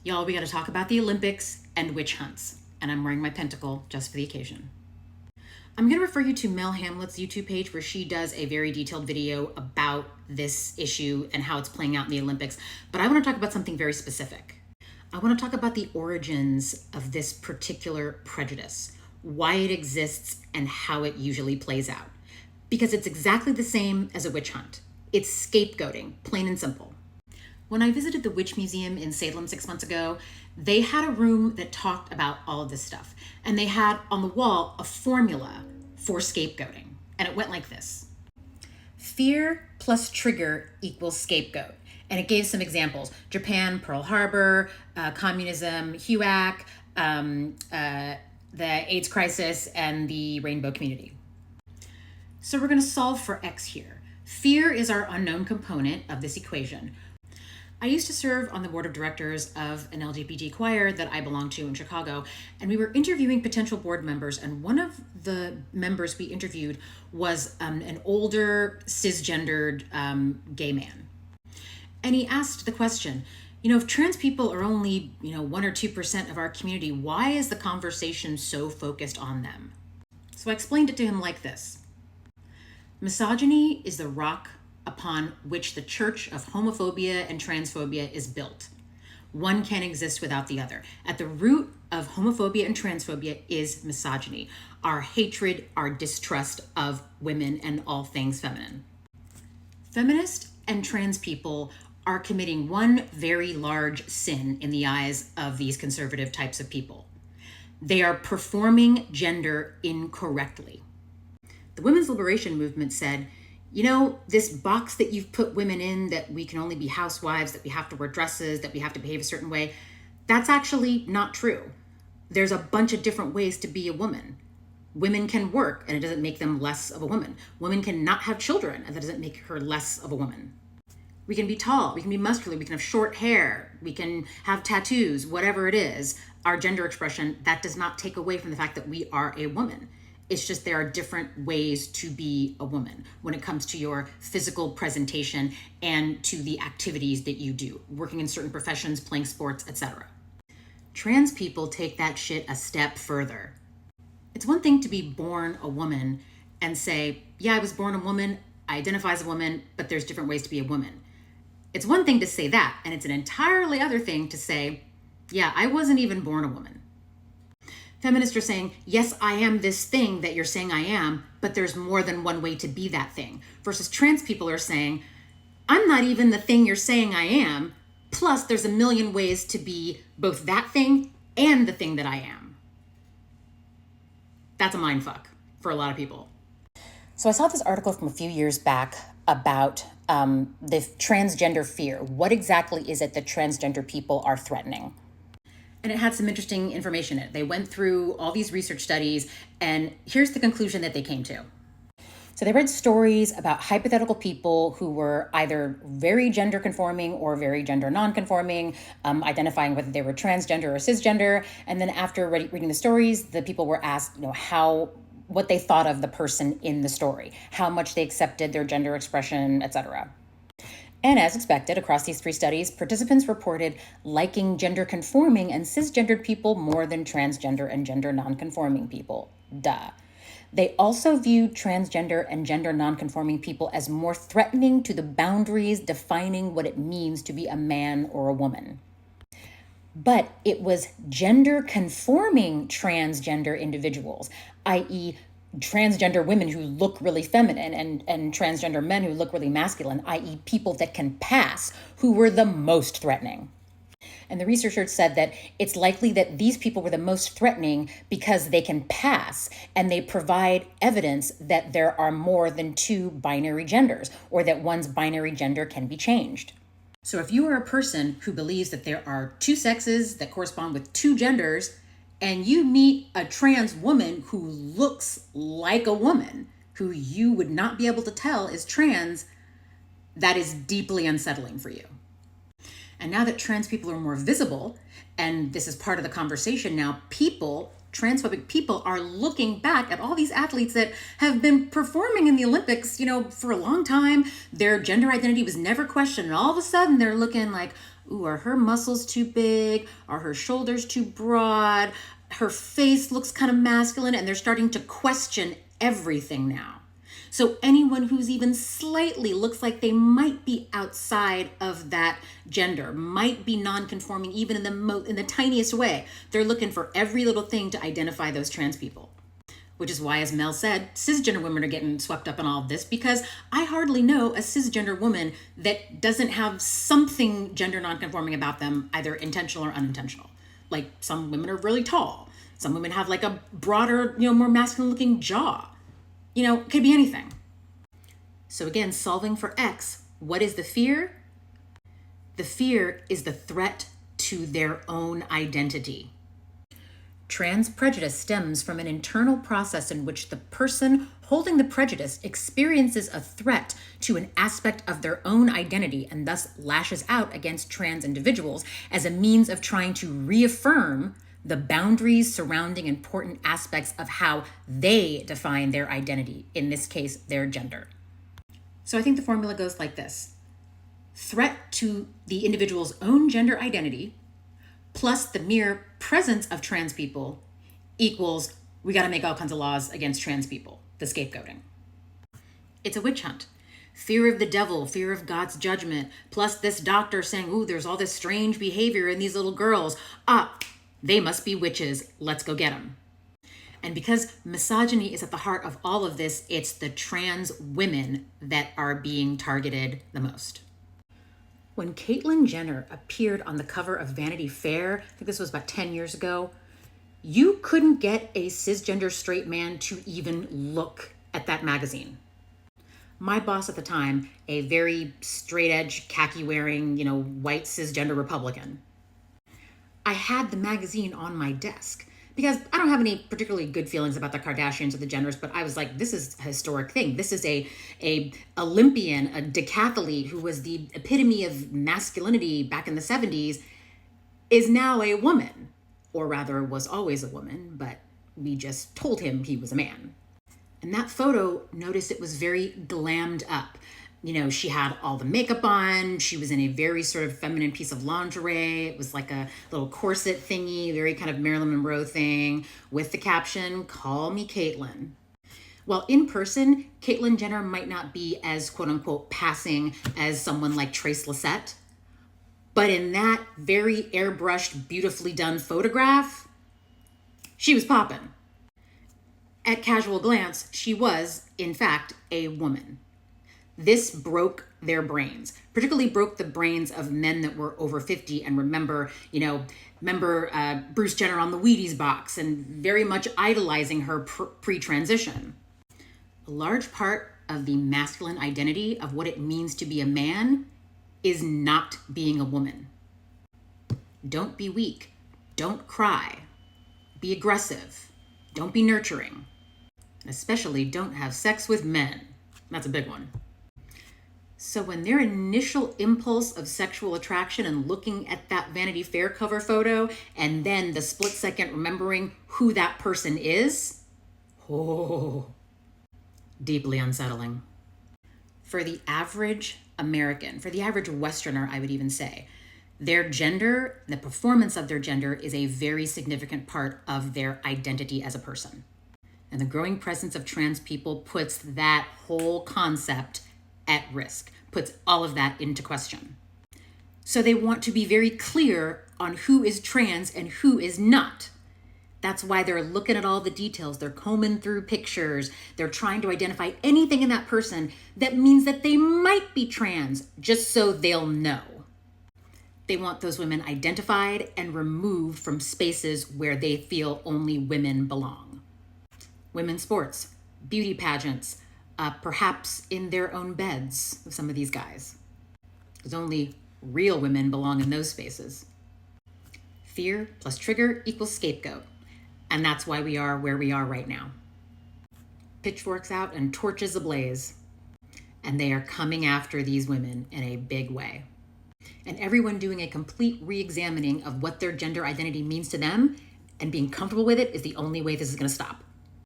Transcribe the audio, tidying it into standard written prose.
Y'all, we got to talk about the Olympics and witch hunts. And I'm wearing my pentacle just for the occasion. I'm going to refer you to Mel Hamlet's YouTube page where she does a very detailed video about this issue and how it's playing out in the Olympics. But I want to talk about something very specific. I want to talk about the origins of this particular prejudice, why it exists, and how it usually plays out. Because it's exactly the same as a witch hunt. It's scapegoating, plain and simple. When I visited the Witch Museum in Salem 6 months ago, they had a room that talked about all of this stuff. And they had on the wall a formula for scapegoating. And it went like this. Fear plus trigger equals scapegoat. And it gave some examples. Japan, Pearl Harbor, communism, HUAC, the AIDS crisis, and the rainbow community. So we're going to solve for X here. Fear is our unknown component of this equation. I used to serve on the board of directors of an LGBT choir that I belong to in Chicago, and we were interviewing potential board members, and one of the members we interviewed was an older, cisgendered gay man. And he asked the question, if trans people are only, 1 or 2% of our community, why is the conversation so focused on them? So I explained it to him like this. Misogyny is the rock upon which the church of homophobia and transphobia is built. One can't exist without the other. At the root of homophobia and transphobia is misogyny, our hatred, our distrust of women and all things feminine. Feminist and trans people are committing one very large sin in the eyes of these conservative types of people. They are performing gender incorrectly. The women's liberation movement said, this box that you've put women in, that we can only be housewives, that we have to wear dresses, that we have to behave a certain way, that's actually not true. There's a bunch of different ways to be a woman. Women can work, and it doesn't make them less of a woman. Women can not have children, and that doesn't make her less of a woman. We can be tall, we can be muscular, we can have short hair, we can have tattoos, whatever it is, our gender expression, that does not take away from the fact that we are a woman. It's just there are different ways to be a woman when it comes to your physical presentation and to the activities that you do, working in certain professions, playing sports, etc. Trans people take that shit a step further. It's one thing to be born a woman and say, yeah, I was born a woman, I identify as a woman, but there's different ways to be a woman. It's one thing to say that, and it's an entirely other thing to say, yeah, I wasn't even born a woman. Feminists are saying, yes, I am this thing that you're saying I am, but there's more than one way to be that thing. Versus trans people are saying, I'm not even the thing you're saying I am, plus there's a million ways to be both that thing and the thing that I am. That's a mindfuck for a lot of people. So I saw this article from a few years back about the transgender fear. What exactly is it that transgender people are threatening? And it had some interesting information in it. They went through all these research studies, and here's the conclusion that they came to. So they read stories about hypothetical people who were either very gender conforming or very gender non-conforming, identifying whether they were transgender or cisgender. And then after reading the stories, the people were asked, what they thought of the person in the story, how much they accepted their gender expression, etc. And as expected, across these 3 studies, participants reported liking gender-conforming and cisgendered people more than transgender and gender non-conforming people. Duh. They also viewed transgender and gender non-conforming people as more threatening to the boundaries defining what it means to be a man or a woman. But it was gender-conforming transgender individuals, i.e., transgender women who look really feminine and transgender men who look really masculine, i.e. people that can pass, who were the most threatening. And the researchers said that it's likely that these people were the most threatening because they can pass and they provide evidence that there are more than 2 binary genders or that one's binary gender can be changed. So if you are a person who believes that there are 2 sexes that correspond with 2 genders, and you meet a trans woman who looks like a woman, who you would not be able to tell is trans, that is deeply unsettling for you. And now that trans people are more visible, and this is part of the conversation now, transphobic people are looking back at all these athletes that have been performing in the Olympics, for a long time. Their gender identity was never questioned. And all of a sudden they're looking like, ooh, are her muscles too big? Are her shoulders too broad? Her face looks kind of masculine, and they're starting to question everything now. So anyone who's even slightly looks like they might be outside of that gender, might be non-conforming even in the tiniest way, they're looking for every little thing to identify those trans people. Which is why, as Mel said, cisgender women are getting swept up in all of this, because I hardly know a cisgender woman that doesn't have something gender non-conforming about them, either intentional or unintentional. Like, some women are really tall. Some women have like a broader, more masculine looking jaw. It could be anything. So again, solving for X, what is the fear? The fear is the threat to their own identity. Trans prejudice stems from an internal process in which the person holding the prejudice experiences a threat to an aspect of their own identity and thus lashes out against trans individuals as a means of trying to reaffirm the boundaries surrounding important aspects of how they define their identity, in this case, their gender. So I think the formula goes like this: threat to the individual's own gender identity plus the mere presence of trans people equals we got to make all kinds of laws against trans people, the scapegoating. It's a witch hunt. Fear of the devil, fear of God's judgment, plus this doctor saying, ooh, there's all this strange behavior in these little girls. They must be witches. Let's go get them. And because misogyny is at the heart of all of this, it's the trans women that are being targeted the most. When Caitlyn Jenner appeared on the cover of Vanity Fair, I think this was about 10 years ago, you couldn't get a cisgender straight man to even look at that magazine. My boss at the time, a very straight edge, khaki wearing, white cisgender Republican, I had the magazine on my desk because I don't have any particularly good feelings about the Kardashians or the Jenners, but I was like, this is a historic thing. This is a Olympian, a decathlete who was the epitome of masculinity back in the 70s, is now a woman, or rather was always a woman, but we just told him he was a man. And that photo, notice it was very glammed up. She had all the makeup on. She was in a very sort of feminine piece of lingerie. It was like a little corset thingy, very kind of Marilyn Monroe thing, with the caption, "Call me Caitlyn." While in person, Caitlyn Jenner might not be as quote unquote passing as someone like Trace Lysette, but in that very airbrushed, beautifully done photograph, she was popping. At casual glance, she was, in fact, a woman. This broke their brains, particularly broke the brains of men that were over 50 and remember Bruce Jenner on the Wheaties box and very much idolizing her pre-transition. A large part of the masculine identity of what it means to be a man is not being a woman. Don't be weak. Don't cry. Be aggressive. Don't be nurturing. Especially don't have sex with men. That's a big one. So when their initial impulse of sexual attraction and looking at that Vanity Fair cover photo and then the split second remembering who that person is, deeply unsettling. For the average American, for the average Westerner, I would even say, their gender, the performance of their gender is a very significant part of their identity as a person. And the growing presence of trans people puts that whole concept at risk, puts all of that into question. So they want to be very clear on who is trans and who is not. That's why they're looking at all the details. They're combing through pictures. They're trying to identify anything in that person that means that they might be trans, just so they'll know. They want those women identified and removed from spaces where they feel only women belong. Women's sports, beauty pageants, perhaps in their own beds of some of these guys. Because only real women belong in those spaces. Fear plus trigger equals scapegoat. And that's why we are where we are right now. Pitchforks out and torches ablaze. And they are coming after these women in a big way. And everyone doing a complete re-examining of what their gender identity means to them and being comfortable with it is the only way this is going to stop.